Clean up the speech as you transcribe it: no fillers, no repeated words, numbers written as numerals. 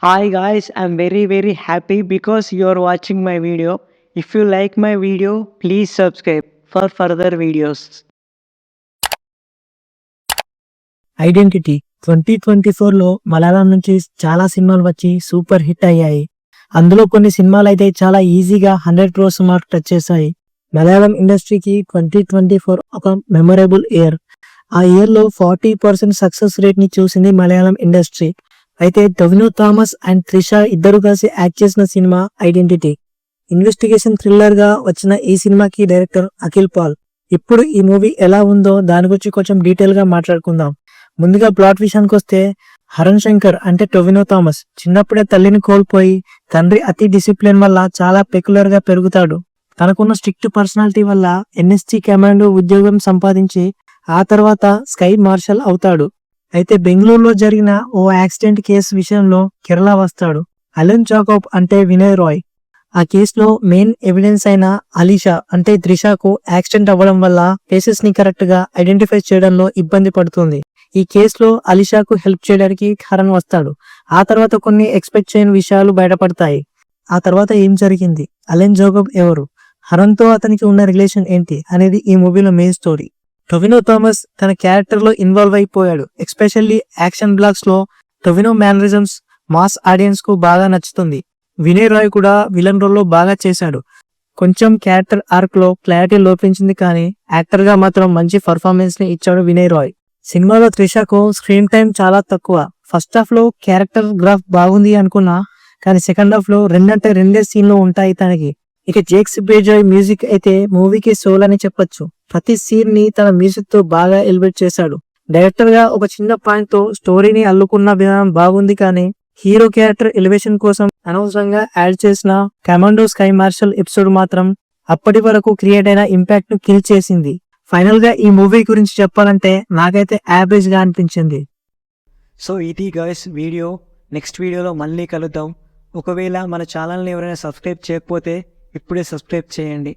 Hi guys, I'm very happy because you're watching my video. If you like my video, please subscribe for further videos. Identity 2024లో మలయాళం నుంచి చాలా సినిమాలు వచ్చి super hit అయ్యాయి. అందులో కొన్ని సినిమాలు అయితే చాలా ఈజీగా 100 క్రోర్స్ మార్క్ టచ్ చేశాయి. మలయాళం ఇండస్ట్రీకి 2024 ఒక మెమొరబుల్ ఇయర్. ఆ ఇయర్లో 40% సక్సెస్ రేట్ ని చూసింది మలయాళం ఇండస్ట్రీ. అయితే టొవినో థామస్ అండ్ త్రిష ఇద్దరు కలిసి యాక్ట్ చేసిన సినిమా ఐడెంటిటీ. ఇన్వెస్టిగేషన్ థ్రిల్లర్ గా వచ్చిన ఈ సినిమాకి డైరెక్టర్ అఖిల్ పాల్. ఇప్పుడు ఈ మూవీ ఎలా ఉందో దాని గురించి కొంచెం డీటెయిల్ గా మాట్లాడుకుందాం. ముందుగా ప్లాట్ విషయానికి వస్తే, హరణ్ శంకర్ అంటే టొవినో థామస్ చిన్నప్పుడే తల్లిని కోల్పోయి తండ్రి అతి డిసిప్లిన్ వల్ల చాలా పెక్యులర్ గా పెరుగుతాడు. తనకున్న స్ట్రిక్ట్ పర్సనాలిటీ వల్ల ఎన్ఎస్జీ కమాండో ఉద్యోగం సంపాదించి ఆ తర్వాత స్కై మార్షల్ అవుతాడు. అయితే బెంగళూరులో జరిగిన ఓ యాక్సిడెంట్ కేసు విషయంలో కేరళ వస్తాడు. అలెన్ జాకోబ్ అంటే వినయ్ రాయ్. ఆ కేసులో మెయిన్ ఎవిడెన్స్ అయిన అలీషా అంటే త్రిషాకు యాక్సిడెంట్ అవ్వడం వల్ల కేసెస్ ని కరెక్ట్ గా ఐడెంటిఫై చేయడంలో ఇబ్బంది పడుతుంది. ఈ కేసులో అలీషాకు హెల్ప్ చేయడానికి హరణ్ వస్తాడు. ఆ తర్వాత కొన్ని ఎక్స్పెక్ట్ చేయని విషయాలు బయటపడతాయి. ఆ తర్వాత ఏం జరిగింది, అలెన్ జాకోబ్ ఎవరు, హరణ్ తో అతనికి ఉన్న రిలేషన్ ఏంటి అనేది ఈ మూవీలో మెయిన్ స్టోరీ. టొవినో థామస్ తన క్యారెక్టర్ లో ఇన్వాల్వ్ అయిపోయాడు. ఎస్పెషల్లీ యాక్షన్ బ్లాక్స్ లో టొవినో మేనరిజమ్స్ మాస్ ఆడియన్స్ కు బాగా నచ్చుతుంది. వినయ్ రాయ్ కూడా విలన్ రోల్ లో బాగా చేశాడు. కొంచెం క్యారెక్టర్ ఆర్క్ లో క్లారిటీ లోపించింది, కానీ యాక్టర్ గా మాత్రం మంచి పర్ఫార్మెన్స్ ని ఇచ్చాడు వినయ్ రాయ్. సినిమాలో త్రిషకు స్క్రీన్ టైం చాలా తక్కువ. ఫస్ట్ హాఫ్ లో క్యారెక్టర్ గ్రాఫ్ బాగుంది అనుకున్నా, కానీ సెకండ్ హాఫ్ లో రెండే సీన్లు ఉంటాయి తనకి. ఇక జేక్స్ బేజాయ్ మ్యూజిక్ అయితే మూవీకి సోల్ అని చెప్పొచ్చు. ప్రతి సీన్ ని తన మ్యూజిక్ తో బాగా ఎలివేట్ చేశాడు. డైరెక్టర్ గా ఒక చిన్న పాయింట్ తో స్టోరీని అల్లుకున్న విధానం బాగుంది, కానీ హీరో క్యారెక్టర్ ఎలివేషన్ కోసం అనవసరంగా యాడ్ చేసిన కమాండో స్కై మార్షల్ ఎపిసోడ్ మాత్రం అప్పటి వరకు క్రియేట్ అయిన ఇంపాక్ట్ ను కిల్ చేసింది. ఫైనల్ గా ఈ మూవీ గురించి చెప్పాలంటే నాకైతే యావరేజ్ గా అనిపించింది. సో ఇది గైస్ వీడియో. నెక్స్ట్ వీడియోలో మళ్ళీ కలుద్దాం. ఒకవేళ మన ఛానల్ని ఎవరైనా సబ్స్క్రైబ్ చేయకపోతే ఇప్పుడే సబ్స్క్రైబ్ చేయండి.